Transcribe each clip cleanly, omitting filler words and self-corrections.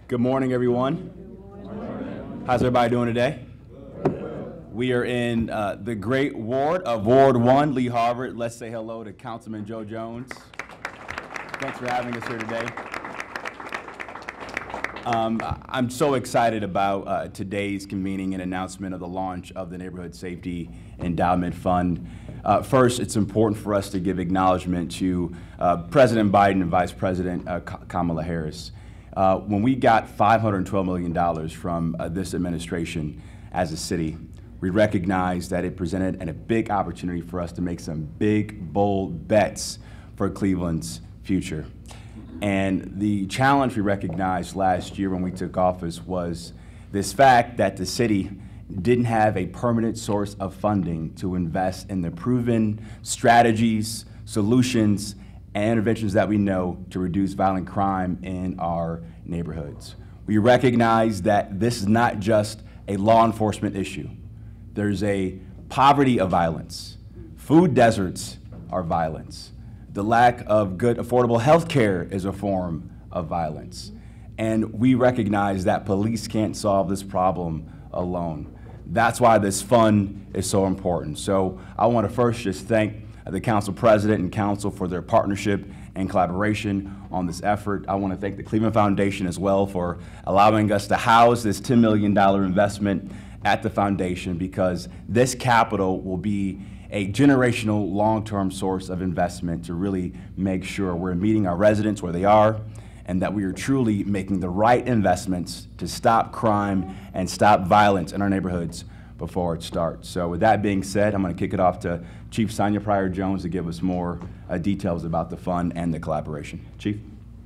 Good morning, everyone. How's everybody doing today? We are in the great ward of Ward 1, Lee Harvard. Let's say hello to Councilman Joe Jones. Thanks for having us here today. I'm so excited about today's convening and announcement of the launch of the Neighborhood Safety Endowment Fund. First, it's important for us to give acknowledgement to President Biden and Vice President Kamala Harris. When we got $512 million from this administration as a city, we recognized that it presented a big opportunity for us to make some big, bold bets for Cleveland's future. And the challenge we recognized last year when we took office was this fact that the city didn't have a permanent source of funding to invest in the proven strategies, solutions, and interventions that we know to reduce violent crime in our neighborhoods. We recognize that this is not just a law enforcement issue. There's a poverty of violence. Food deserts are violence. The lack of good, affordable health care is a form of violence. And we recognize that police can't solve this problem alone. That's why this fund is so important. So I want to first just thank the council president and council for their partnership and collaboration on this effort. I want to thank the Cleveland Foundation as well for allowing us to house this $10 million investment at the foundation, because this capital will be a generational long-term source of investment to really make sure we're meeting our residents where they are and that we are truly making the right investments to stop crime and stop violence in our neighborhoods before it starts. So with that being said, I'm going to kick it off to Chief Sonia Pryor-Jones to give us more details about the fund and the collaboration. Chief.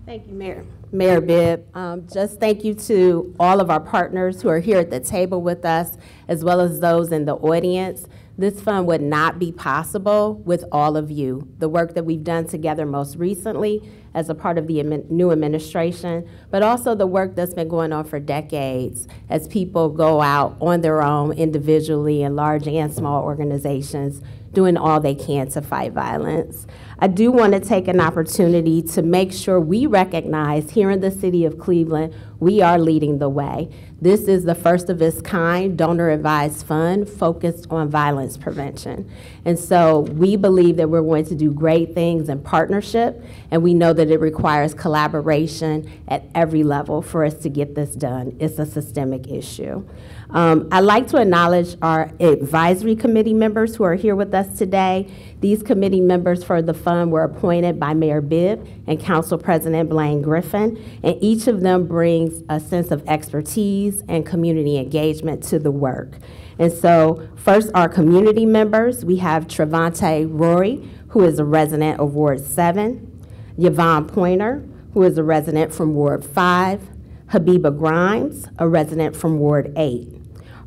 Thank you, Mayor Bibb. Just thank you to all of our partners who are here at the table with us, as well as those in the audience. This fund would not be possible with all of you. The work that we've done together most recently as a part of the new administration, but also the work that's been going on for decades as people go out on their own individually in large and small organizations doing all they can to fight violence. I do want to take an opportunity to make sure we recognize here in the city of Cleveland, we are leading the way. This is the first of its kind donor-advised fund focused on violence prevention. And so we believe that we're going to do great things in partnership, and we know that it requires collaboration at every level for us to get this done. It's a systemic issue. I'd like to acknowledge our advisory committee members who are here with us today. These committee members for the fund were appointed by Mayor Bibb and Council President Blaine Griffin, and each of them brings a sense of expertise and community engagement to the work. And so first, our community members, we have Trevante Rory, who is a resident of Ward 7, Yvonne Pointer, who is a resident from Ward 5, Habiba Grimes, a resident from Ward 8.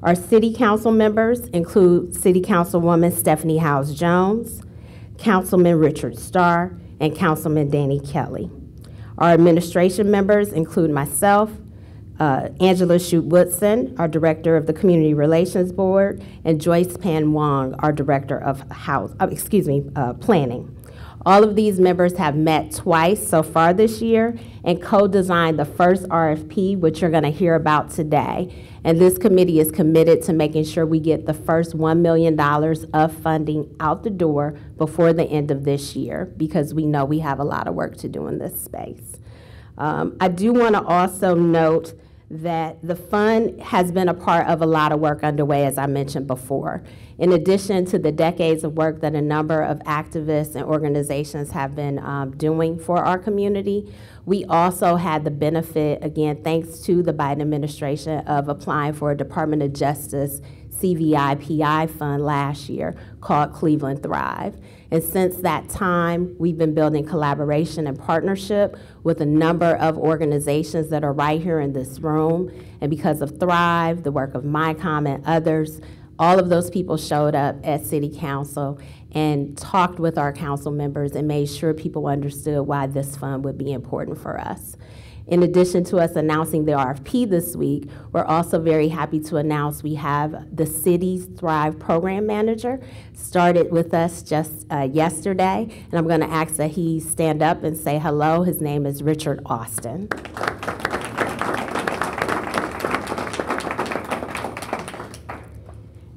Our city council members include City Councilwoman Stephanie Howes-Jones, Councilman Richard Starr, and Councilman Danny Kelly. Our administration members include myself, Angela Shute-Woodson, our Director of the Community Relations Board, and Joyce Pan Wong, our Director of Planning. All of these members have met twice so far this year and co-designed the first RFP, which you're going to hear about today. And this committee is committed to making sure we get the first $1 million of funding out the door before the end of this year, because we know we have a lot of work to do in this space. I do want to also note that the fund has been a part of a lot of work underway, as I mentioned before. In addition to the decades of work that a number of activists and organizations have been doing for our community, we also had the benefit, again, thanks to the Biden administration, of applying for a Department of Justice CVI-PI fund last year called Cleveland Thrive. And since that time, we've been building collaboration and partnership with a number of organizations that are right here in this room. And because of Thrive, the work of MyCom and others, all of those people showed up at City Council and talked with our council members and made sure people understood why this fund would be important for us. In addition to us announcing the RFP this week, we're also very happy to announce we have the Cities Thrive Program Manager started with us just yesterday, and I'm going to ask that he stand up and say hello. His name is Richard Austin.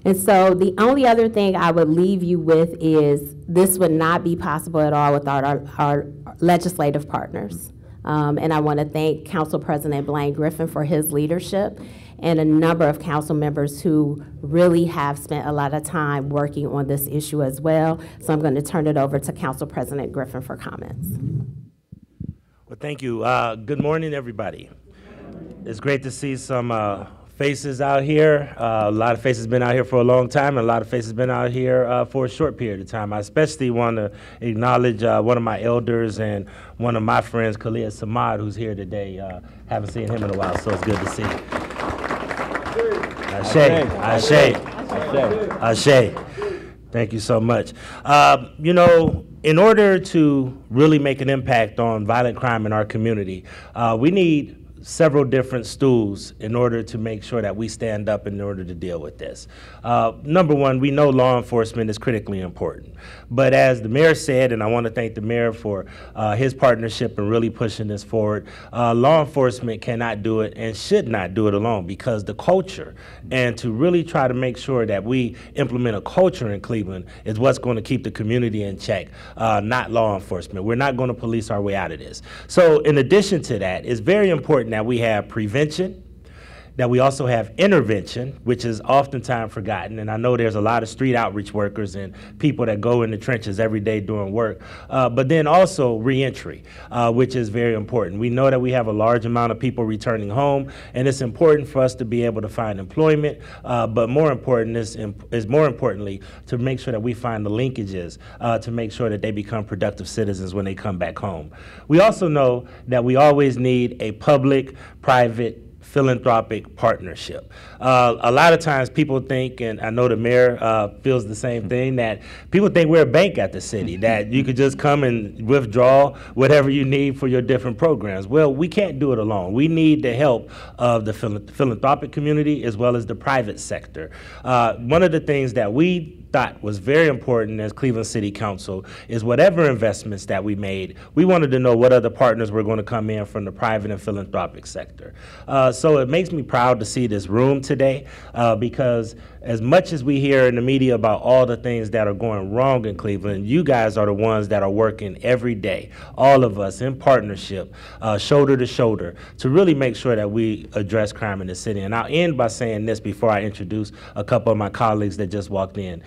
And so the only other thing I would leave you with is this would not be possible at all without our legislative partners. And I want to thank Council President Blaine Griffin for his leadership and a number of council members who really have spent a lot of time working on this issue as well. So I'm going to turn it over to Council President Griffin for comments. Well, thank you. Good morning, everybody. It's great to see some faces out here. A lot of faces been out here for a long time, and a lot of faces been out here for a short period of time. I especially want to acknowledge one of my elders and one of my friends, Khalid Samad, who's here today. Haven't seen him in a while, so it's good to see. Ashe. Thank you so much. You know, in order to really make an impact on violent crime in our community, we need several different stools in order to make sure that we stand up in order to deal with this. Number one, we know law enforcement is critically important. But as the mayor said, and I want to thank the mayor for his partnership and really pushing this forward, law enforcement cannot do it and should not do it alone, because the culture, and to really try to make sure that we implement a culture in Cleveland, is what's going to keep the community in check, not law enforcement. We're not going to police our way out of this. So in addition to that, it's very important that we have prevention, that we also have intervention, which is oftentimes forgotten. And I know there's a lot of street outreach workers and people that go in the trenches every day doing work, but then also reentry, which is very important. We know that we have a large amount of people returning home, and it's important for us to be able to find employment, but more important is more importantly to make sure that we find the linkages to make sure that they become productive citizens when they come back home. We also know that we always need a public-private philanthropic partnership. A lot of times people think, and I know the mayor feels the same thing, that people think we're a bank at the city, that you could just come and withdraw whatever you need for your different programs. Well, we can't do it alone. We need the help of the philanthropic community as well as the private sector. One of the things that we thought was very important as Cleveland City Council is whatever investments that we made, we wanted to know what other partners were going to come in from the private and philanthropic sector. So it makes me proud to see this room today, because as much as we hear in the media about all the things that are going wrong in Cleveland, you guys are the ones that are working every day, all of us in partnership, shoulder to shoulder, to really make sure that we address crime in the city. And I'll end by saying this before I introduce a couple of my colleagues that just walked in.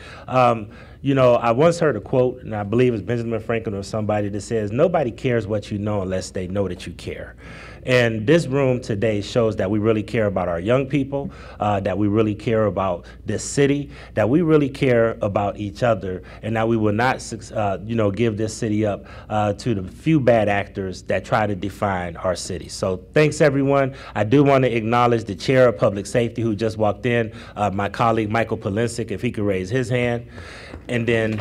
You know, I once heard a quote, and I believe it's Benjamin Franklin or somebody, that says, nobody cares what you know unless they know that you care. And this room today shows that we really care about our young people, that we really care about this city, that we really care about each other, and that we will not, you know, give this city up to the few bad actors that try to define our city. So thanks, everyone. I do want to acknowledge the chair of public safety who just walked in, my colleague Michael Polinsik, if he could raise his hand. And then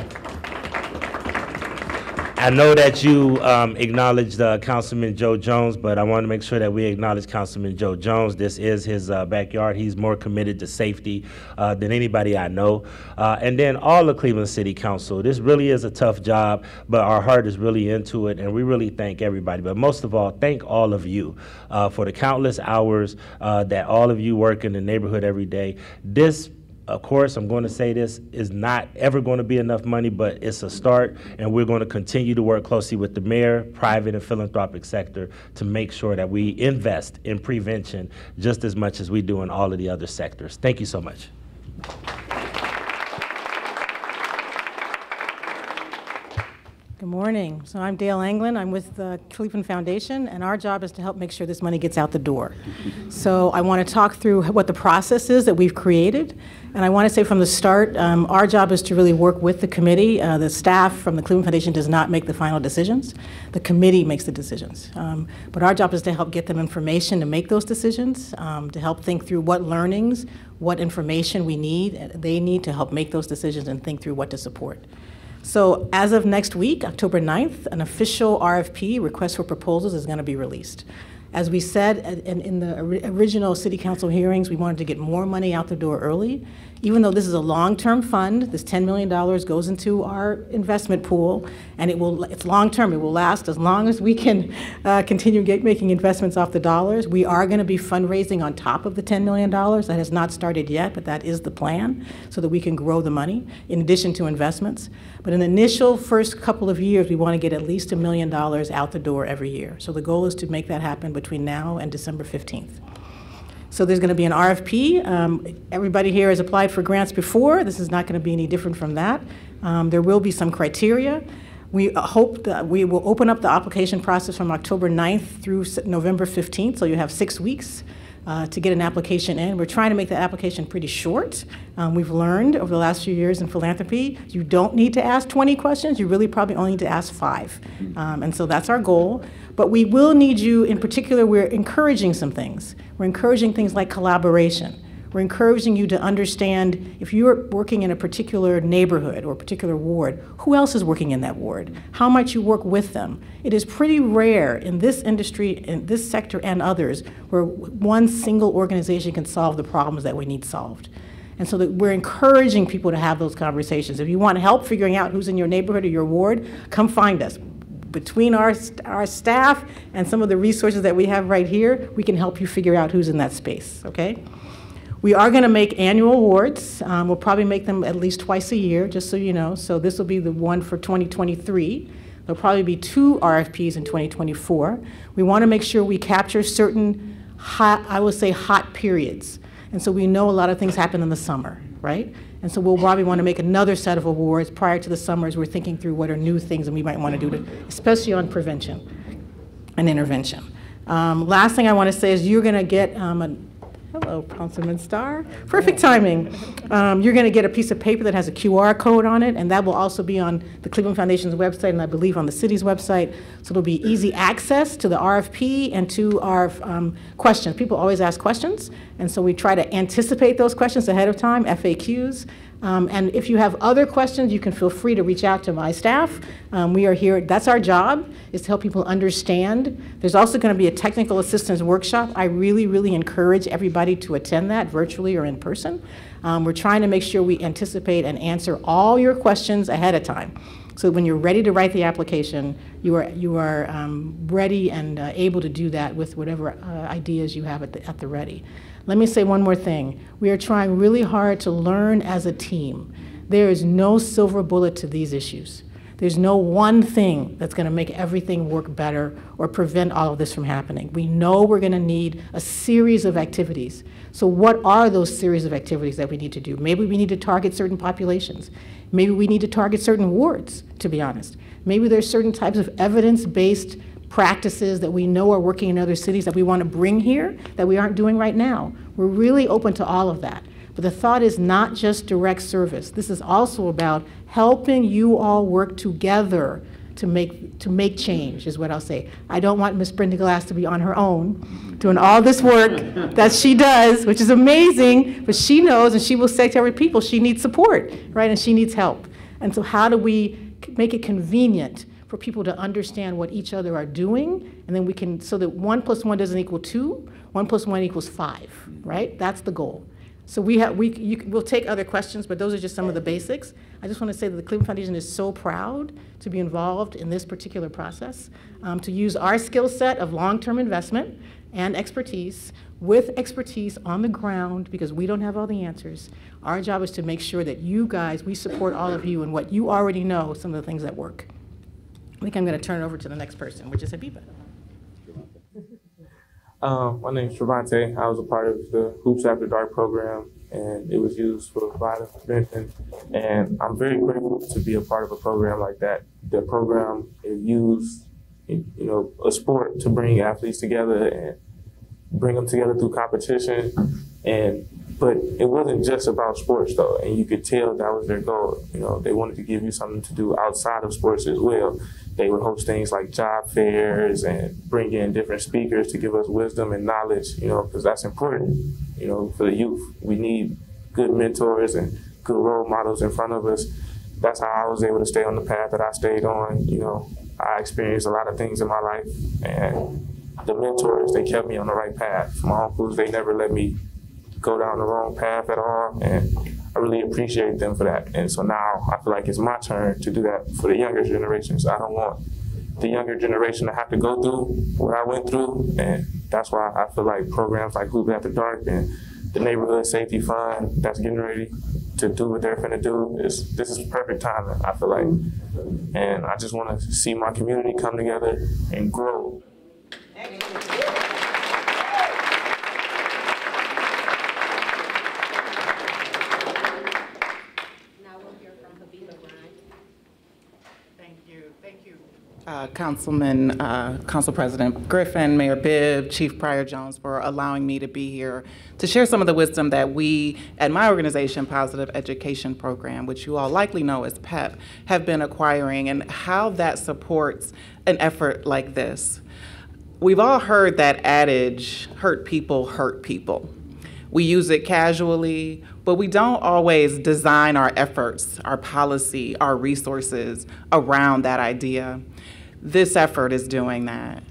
I know that you acknowledged Councilman Joe Jones, but I want to make sure that we acknowledge Councilman Joe Jones. This is his backyard. He's more committed to safety than anybody I know. And then all of Cleveland City Council. This really is a tough job, but our heart is really into it, and we really thank everybody. But most of all, thank all of you for the countless hours that all of you work in the neighborhood every day. This, of course, I'm going to say this, is not ever going to be enough money, but it's a start, and we're going to continue to work closely with the mayor, private and philanthropic sector to make sure that we invest in prevention just as much as we do in all of the other sectors. Thank you so much. Good morning. So I'm Dale Anglin. I'm with the Cleveland Foundation, and our job is to help make sure this money gets out the door. So I want to talk through what the process is that we've created. And I want to say from the start, our job is to really work with the committee. The staff from the Cleveland Foundation does not make the final decisions. The committee makes the decisions. But our job is to help get them information to make those decisions, to help think through what learnings, what information they need to help make those decisions and think through what to support. So as of next week, October 9th, an official RFP, request for proposals, is going to be released. As we said in the original city council hearings, we wanted to get more money out the door early. Even though this is a long-term fund, this $10 million goes into our investment pool, and it's long-term. It will last as long as we can continue making investments off the dollars. We are going to be fundraising on top of the $10 million. That has not started yet, but that is the plan, so that we can grow the money in addition to investments. But in the initial first couple of years, we want to get at least $1 million out the door every year. So the goal is to make that happen between now and December 15th. So there's going to be an RFP. Everybody here has applied for grants before. This is not going to be any different from that. There will be some criteria. We hope that we will open up the application process from October 9th through November 15th, so you have 6 weeks to get an application in. We're trying to make the application pretty short. We've learned over the last few years in philanthropy, you don't need to ask 20 questions. You really probably only need to ask 5. And so that's our goal. But we will need you, in particular, we're encouraging some things. We're encouraging things like collaboration. We're encouraging you to understand if you're working in a particular neighborhood or a particular ward, who else is working in that ward? How might you work with them? It is pretty rare in this industry, in this sector and others, where one single organization can solve the problems that we need solved. And so that we're encouraging people to have those conversations. If you want help figuring out who's in your neighborhood or your ward, come find us. Between our staff and some of the resources that we have right here, we can help you figure out who's in that space, okay? We are going to make annual awards. We'll probably make them at least twice a year, just so you know. So this will be the one for 2023. There'll probably be 2 RFPs in 2024. We want to make sure we capture certain hot, I would say hot periods. And so we know a lot of things happen in the summer, right? And so we'll probably want to make another set of awards prior to the summers. We're thinking through what are new things that we might want to do, especially on prevention and intervention. Last thing I want to say is you're going to get hello, Councilman Starr. Perfect timing. You're going to get a piece of paper that has a QR code on it, and that will also be on the Cleveland Foundation's website and I believe on the city's website. So it'll be easy access to the RFP and to our questions. People always ask questions, and so we try to anticipate those questions ahead of time, FAQs. And if you have other questions, you can feel free to reach out to my staff. We are here, that's our job, is to help people understand. There's also going to be a technical assistance workshop. I really, really encourage everybody to attend that virtually or in person. We're trying to make sure we anticipate and answer all your questions ahead of time. So when you're ready to write the application, you are ready and able to do that with whatever ideas you have at the ready. Let me say one more thing. We are trying really hard to learn as a team. There is no silver bullet to these issues. There's no one thing that's going to make everything work better or prevent all of this from happening. We know we're going to need a series of activities. So what are those series of activities that we need to do? Maybe we need to target certain populations. Maybe we need to target certain wards, to be honest. Maybe there's certain types of evidence-based practices that we know are working in other cities that we want to bring here that we aren't doing right now. We're really open to all of that. But the thought is not just direct service. This is also about helping you all work together to make change, is what I'll say. I don't want Ms. Brenda Glass to be on her own doing all this work that she does, which is amazing, but she knows and she will say to every people she needs support, right? And she needs help. And so how do we make it convenient for people to understand what each other are doing, and then we can, so that 1 + 1 doesn't equal 2, 1 + 1 = 5, right? That's the goal. So we'll take other questions, but those are just some of the basics. I just want to say that the Cleveland Foundation is so proud to be involved in this particular process, to use our skill set of long-term investment and expertise with expertise on the ground, because we don't have all the answers. Our job is to make sure that you guys, we support all of you in what you already know, some of the things that work. I think I'm going to turn it over to the next person, which is Habiba. My name is Trevante. I was a part of the Hoops After Dark program, and it was used for violence prevention. And I'm very grateful to be a part of a program like that. The program is used, a sport to bring athletes together and bring them together through competition. But it wasn't just about sports though, and you could tell that was their goal. They wanted to give you something to do outside of sports as well. They would host things like job fairs and bring in different speakers to give us wisdom and knowledge, because that's important, for the youth. We need good mentors and good role models in front of us. That's how I was able to stay on the path that I stayed on. I experienced a lot of things in my life, and the mentors, they kept me on the right path. My uncles, they never let me go down the wrong path at all, and I really appreciate them for that. And so now I feel like it's my turn to do that for the younger generations. I don't want the younger generation to have to go through what I went through, and that's why I feel like programs like Hoop After Dark and the Neighborhood Safety Fund that's getting ready to do what they're finna do, this is perfect timing, I feel like. And I just wanna see my community come together and grow. Council President Griffin, Mayor Bibb, Chief Pryor Jones for allowing me to be here to share some of the wisdom that we at my organization, Positive Education Program, which you all likely know as PEP, have been acquiring, and how that supports an effort like this. We've all heard that adage, hurt people hurt people. We use it casually, but we don't always design our efforts, our policy, our resources around that idea. This effort is doing that.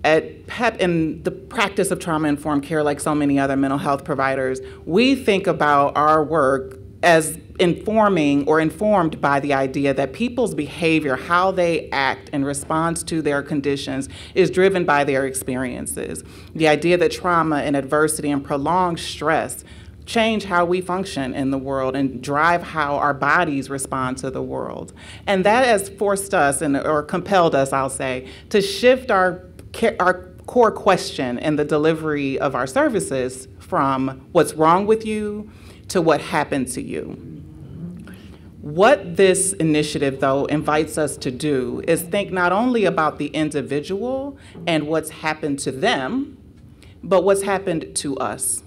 At PEP, in the practice of trauma-informed care, like so many other mental health providers, we think about our work as informing or informed by the idea that people's behavior, how they act in response to their conditions, is driven by their experiences. The idea that trauma and adversity and prolonged stress change how we function in the world and drive how our bodies respond to the world. And that has forced us, or compelled us, I'll say, to shift our core question in the delivery of our services from what's wrong with you to what happened to you. What this initiative, though, invites us to do is think not only about the individual and what's happened to them, but what's happened to us.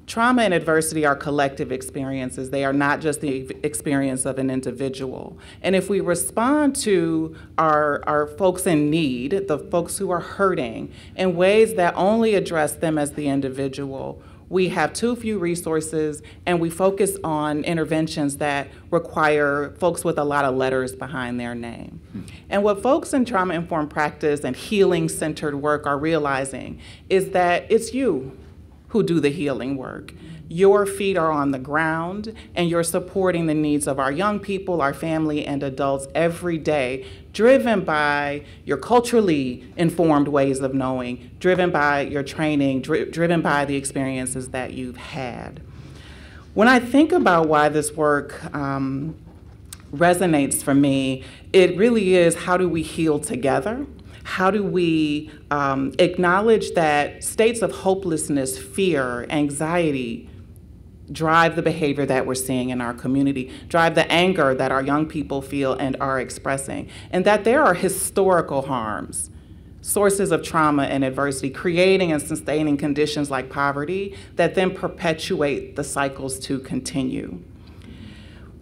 Trauma and adversity are collective experiences. They are not just the experience of an individual. And if we respond to our folks in need, the folks who are hurting, in ways that only address them as the individual, we have too few resources, and we focus on interventions that require folks with a lot of letters behind their name. And what folks in trauma-informed practice and healing-centered work are realizing is that it's you who do the healing work. Your feet are on the ground, and you're supporting the needs of our young people, our family, and adults every day, driven by your culturally informed ways of knowing, driven by your training, driven by the experiences that you've had. When I think about why this work resonates for me, it really is, how do we heal together? How do we acknowledge that states of hopelessness, fear, anxiety drive the behavior that we're seeing in our community, drive the anger that our young people feel and are expressing, and that there are historical harms, sources of trauma and adversity, creating and sustaining conditions like poverty that then perpetuate the cycles to continue.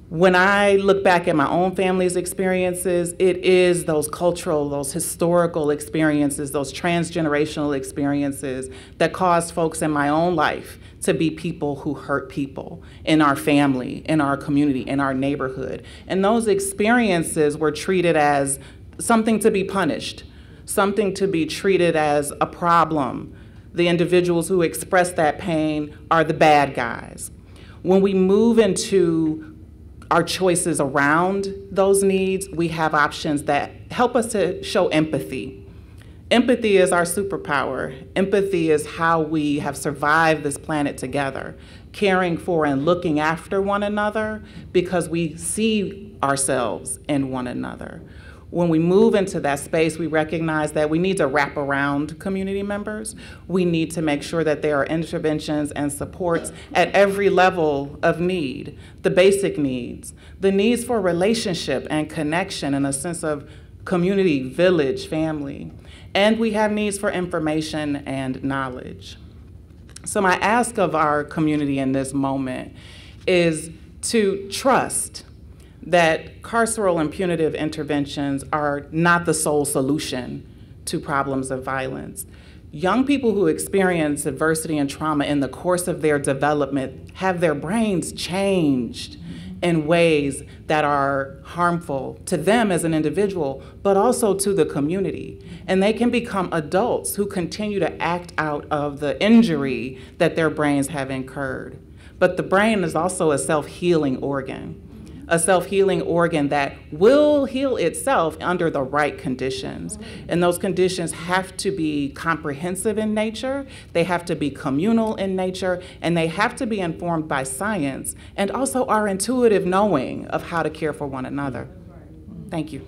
When I look back at my own family's experiences, it is those cultural, those historical experiences, those transgenerational experiences that caused folks in my own life to be people who hurt people in our family, in our community, in our neighborhood. And those experiences were treated as something to be punished, something to be treated as a problem. The individuals who express that pain are the bad guys. When we move into our choices around those needs, we have options that help us to show empathy. Empathy is our superpower. Empathy is how we have survived this planet together, caring for and looking after one another because we see ourselves in one another. When we move into that space, we recognize that we need to wrap around community members. We need to make sure that there are interventions and supports at every level of need, the basic needs, the needs for relationship and connection and a sense of community, village, family. And we have needs for information and knowledge. So my ask of our community in this moment is to trust that carceral and punitive interventions are not the sole solution to problems of violence. Young people who experience adversity and trauma in the course of their development have their brains changed in ways that are harmful to them as an individual, but also to the community. And they can become adults who continue to act out of the injury that their brains have incurred. But the brain is also a self-healing organ that will heal itself under the right conditions. And those conditions have to be comprehensive in nature, they have to be communal in nature, and they have to be informed by science and also our intuitive knowing of how to care for one another. Thank you.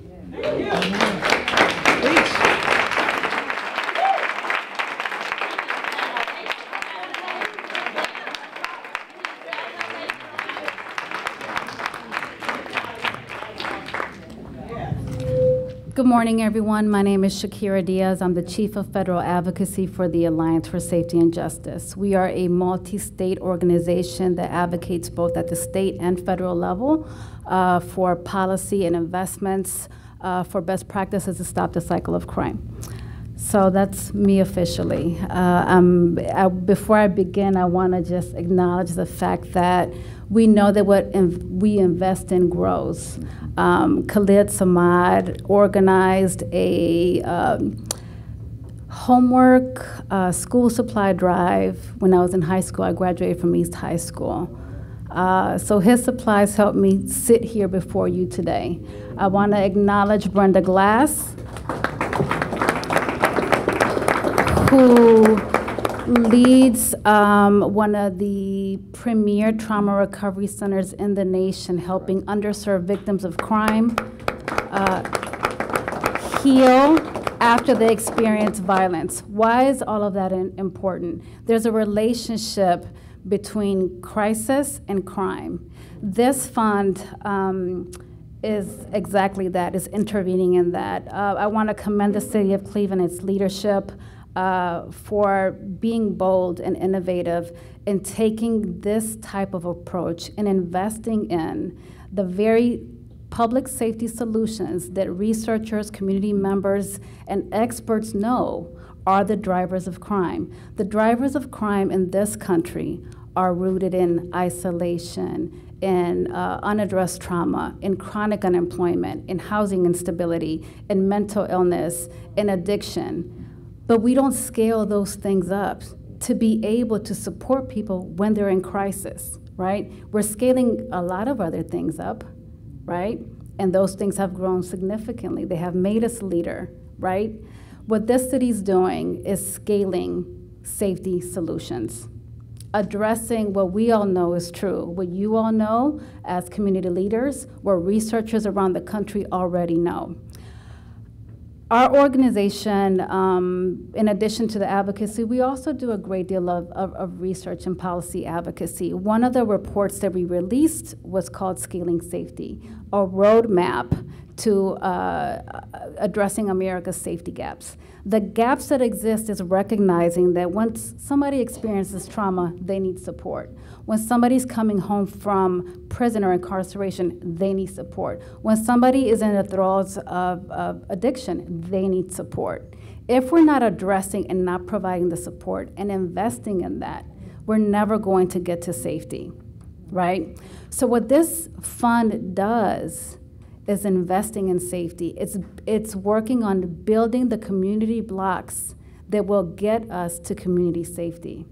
Good morning, everyone. My name is Shakira Diaz. I'm the Chief of Federal Advocacy for the Alliance for Safety and Justice. We are a multi-state organization that advocates both at the state and federal level for policy and investments for best practices to stop the cycle of crime. So that's me officially. Before I begin, I want to just acknowledge the fact that we know that what we invest in grows. Khalid Samad organized a homework school supply drive when I was in high school. I graduated from East High School. So his supplies helped me sit here before you today. I want to acknowledge Brenda Glass, who leads one of the premier trauma recovery centers in the nation, helping underserved victims of crime heal after they experience violence. Why is all of that important? There's a relationship between crisis and crime. This fund is exactly that, is intervening in that. I want to commend the city of Cleveland, its leadership, for being bold and innovative in taking this type of approach and investing in the very public safety solutions that researchers, community members, and experts know are the drivers of crime. The drivers of crime in this country are rooted in isolation, in unaddressed trauma, in chronic unemployment, in housing instability, in mental illness, in addiction. But we don't scale those things up to be able to support people when they're in crisis, right? We're scaling a lot of other things up, right? And those things have grown significantly. They have made us leader, right? What this city's doing is scaling safety solutions, addressing what we all know is true, what you all know as community leaders, what researchers around the country already know. Our organization, in addition to the advocacy, we also do a great deal of research and policy advocacy. One of the reports that we released was called Scaling Safety, a roadmap to addressing America's safety gaps. The gaps that exist is recognizing that once somebody experiences trauma, they need support. When somebody's coming home from prison or incarceration, they need support. When somebody is in the thralls of addiction, they need support. If we're not addressing and not providing the support and investing in that, we're never going to get to safety, right? So what this fund does is investing in safety. It's working on building the community blocks that will get us to community safety.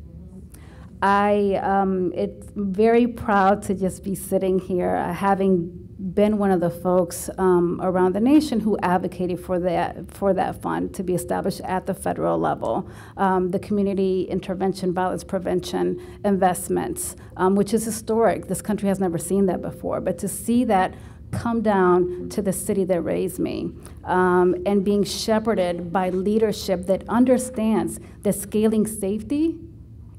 It's very proud to just be sitting here, having been one of the folks around the nation who advocated for that fund to be established at the federal level, the Community Intervention Violence Prevention Investments, which is historic. This country has never seen that before, but to see that come down to the city that raised me, and being shepherded by leadership that understands that scaling safety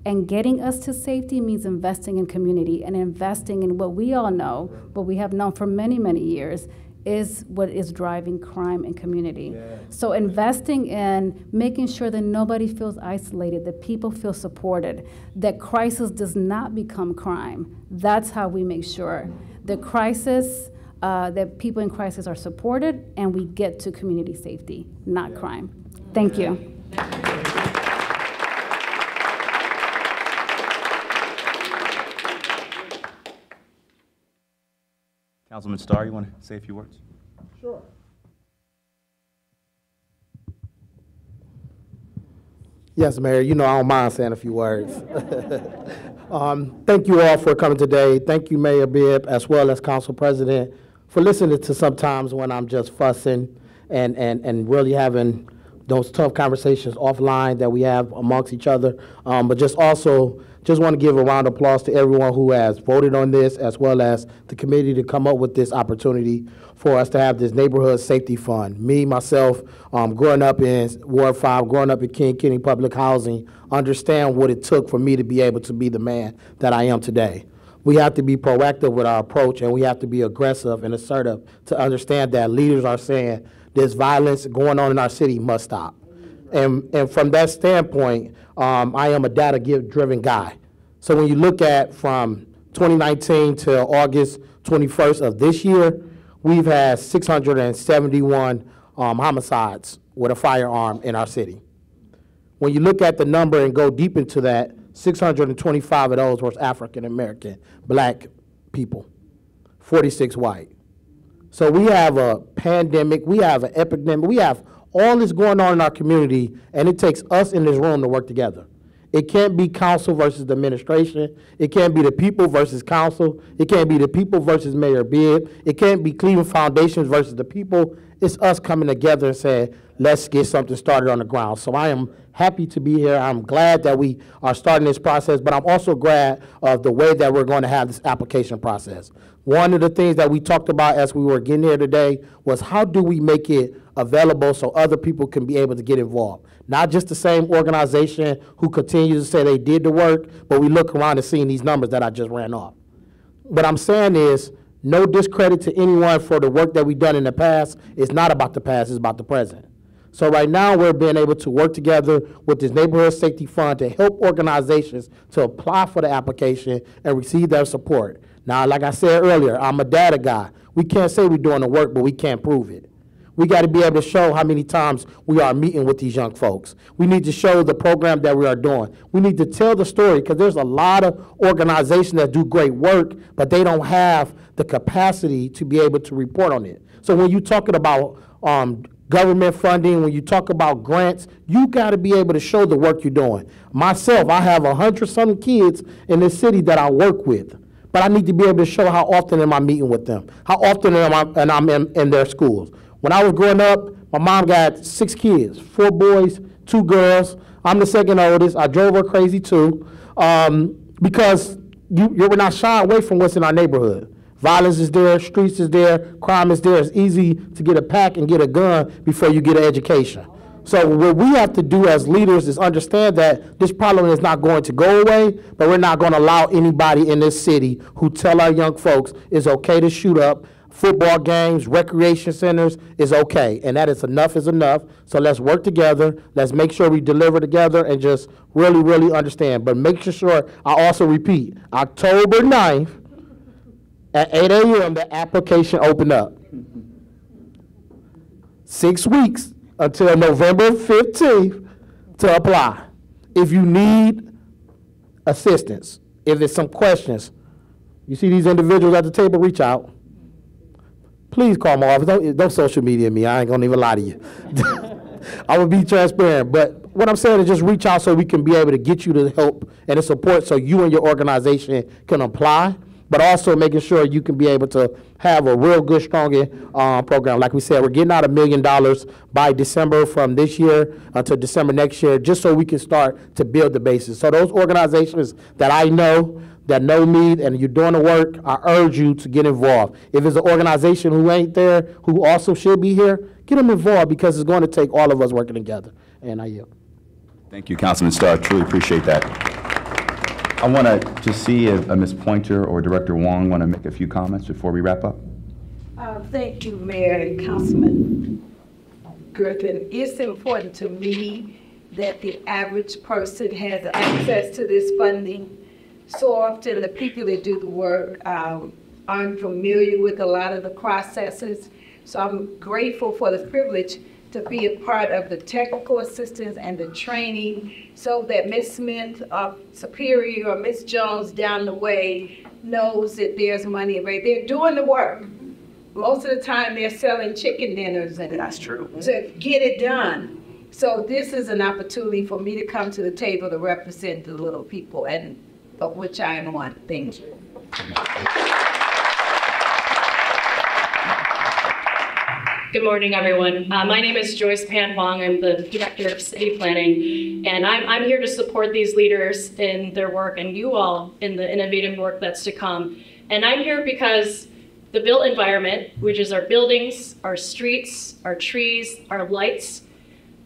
and getting us to safety means investing in community and investing in what we all know, what we have known for many, many years, is what is driving crime in community. Yeah. So investing in making sure that nobody feels isolated, that people feel supported, that crisis does not become crime. That's how we make sure that that people in crisis are supported and we get to community safety, not crime. Thank you. Councilman Starr, you want to say a few words? Sure. Yes, Mayor, you know I don't mind saying a few words. Thank you all for coming today. Thank you, Mayor Bibb, as well as Council President, for listening to sometimes when I'm just fussing and really having those tough conversations offline that we have amongst each other. But just also, just want to give a round of applause to everyone who has voted on this, as well as the committee to come up with this opportunity for us to have this neighborhood safety fund. Me, myself, growing up in Ward 5, growing up in King County Public Housing, understand what it took for me to be able to be the man that I am today. We have to be proactive with our approach, and we have to be aggressive and assertive to understand that leaders are saying this violence going on in our city must stop. And from that standpoint, I am a data-driven guy. So when you look at from 2019 to August 21st of this year, we've had 671 homicides with a firearm in our city. When you look at the number and go deep into that, 625 of those were African American, black people, 46 white. So we have a pandemic, we have an epidemic, we have all this going on in our community, and it takes us in this room to work together. It can't be council versus the administration. It can't be the people versus council. It can't be the people versus Mayor Bibb. It can't be Cleveland Foundations versus the people. It's us coming together and saying, let's get something started on the ground. So I am happy to be here. I'm glad that we are starting this process, but I'm also glad of the way that we're going to have this application process. One of the things that we talked about as we were getting here today was how do we make it available so other people can be able to get involved. Not just the same organization who continues to say they did the work, but we look around and seeing these numbers that I just ran off. What I'm saying is, no discredit to anyone for the work that we've done in the past. It's not about the past, it's about the present. So right now we're being able to work together with this Neighborhood Safety Fund to help organizations to apply for the application and receive their support. Now, like I said earlier, I'm a data guy. We can't say we're doing the work, but we can't prove it. We got to be able to show how many times we are meeting with these young folks. We need to show the program that we are doing. We need to tell the story, because there's a lot of organizations that do great work, but they don't have the capacity to be able to report on it. So when you're talking about government funding, when you talk about grants, you got to be able to show the work you're doing. Myself, I have 100-some kids in this city that I work with, but I need to be able to show how often am I meeting with them, how often I'm in their schools. When I was growing up, my mom got 6 kids, 4 boys, 2 girls. I'm the second oldest. I drove her crazy too, because we're not shying away from what's in our neighborhood. Violence is there, streets is there, crime is there. It's easy to get a pack and get a gun before you get an education. So what we have to do as leaders is understand that this problem is not going to go away, but we're not going to allow anybody in this city who tell our young folks it's okay to shoot up. Football games, recreation centers is okay, and that is enough. So let's work together. Let's make sure we deliver together and just really, really understand. But make sure, I also repeat, October 9th at 8 a.m. the application open up. 6 weeks until November 15th to apply. If you need assistance, if there's some questions, you see these individuals at the table, reach out. Please call my office. Don't social media me. I ain't gonna even lie to you. I will be transparent. But what I'm saying is just reach out so we can be able to get you the help and the support so you and your organization can apply, but also making sure you can be able to have a real good, strong program. Like we said, we're getting out $1 million by December from this year until December next year, just so we can start to build the basis. So those organizations that I know, that know me and you're doing the work, I urge you to get involved. If it's an organization who ain't there, who also should be here, get them involved, because it's going to take all of us working together. And I yield. Thank you, Councilman Starr. Truly appreciate that. I want to just see if Ms. Pointer or Director Wong want to make a few comments before we wrap up. Thank you, Mayor and Councilman Griffin. It's important to me that the average person has access to this funding. So often the people that do the work aren't familiar with a lot of the processes. So I'm grateful for the privilege to be a part of the technical assistance and the training, so that Ms. Smith Superior or Ms. Jones down the way knows that there's money right there doing the work. most of the time they're selling chicken dinners and That's true. to get it done. So this is an opportunity for me to come to the table to represent the little people, and of which I am one. Thank you. Good morning, everyone. My name is Joyce Pan Huang. I'm the Director of City Planning, and I'm here to support these leaders in their work and you all in the innovative work that's to come. And I'm here because the built environment, which is our buildings, our streets, our trees, our lights,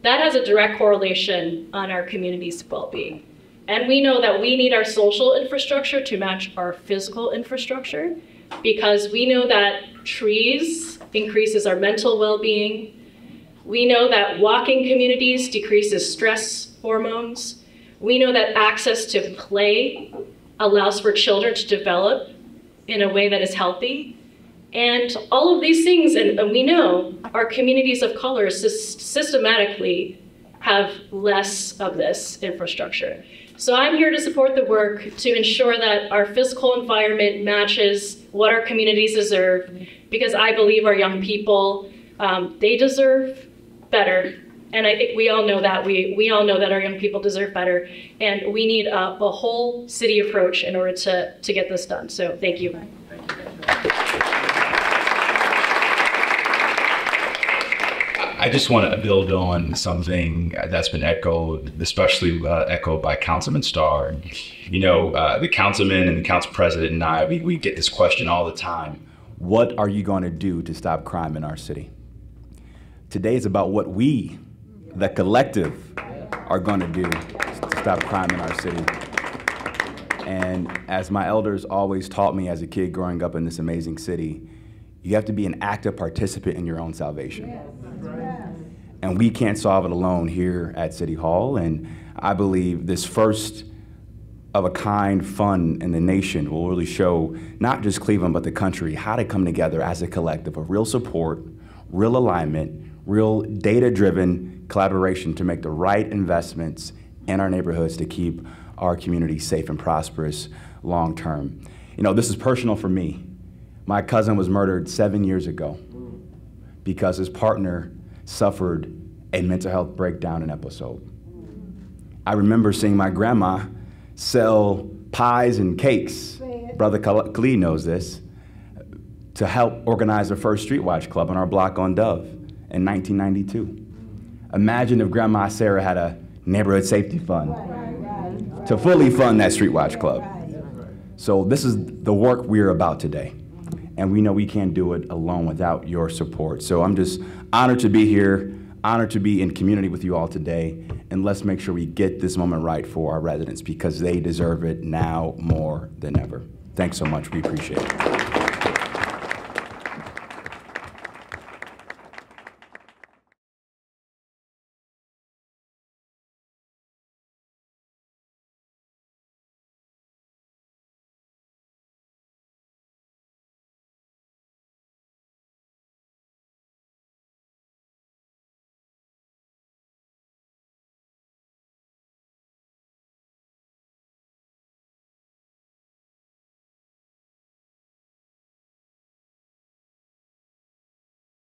that has a direct correlation on our community's well-being. And we know that we need our social infrastructure to match our physical infrastructure, because we know that trees increases our mental well-being. We know that walking communities decreases stress hormones. We know that access to play allows for children to develop in a way that is healthy. And all of these things, and we know our communities of color systematically have less of this infrastructure. So I'm here to support the work to ensure that our physical environment matches what our communities deserve, because I believe our young people, they deserve better. And I think we all know that. We all know that our young people deserve better. And we need a whole city approach in order to get this done. So thank you. I just want to build on something that's been echoed, especially echoed by Councilman Starr. You know, the councilman and the council president and I, we get this question all the time. What are you going to do to stop crime in our city? Today is about what we, the collective, are going to do to stop crime in our city. And as my elders always taught me as a kid growing up in this amazing city, you have to be an active participant in your own salvation. And we can't solve it alone here at City Hall. And I believe this first of a kind fund in the nation will really show not just Cleveland, but the country, how to come together as a collective of real support, real alignment, real data-driven collaboration to make the right investments in our neighborhoods to keep our community safe and prosperous long term. You know, this is personal for me. My cousin was murdered 7 years ago because his partner suffered a mental health breakdown and episode. I remember seeing my grandma sell pies and cakes, Brother Khalid knows this, to help organize the first Street Watch Club on our block on Dove in 1992. Imagine if Grandma Sarah had a neighborhood safety fund to fully fund that Street Watch Club. So this is the work we're about today. And we know we can't do it alone without your support. So I'm just honored to be here, honored to be in community with you all today. And let's make sure we get this moment right for our residents, because they deserve it now more than ever. Thanks so much. We appreciate it.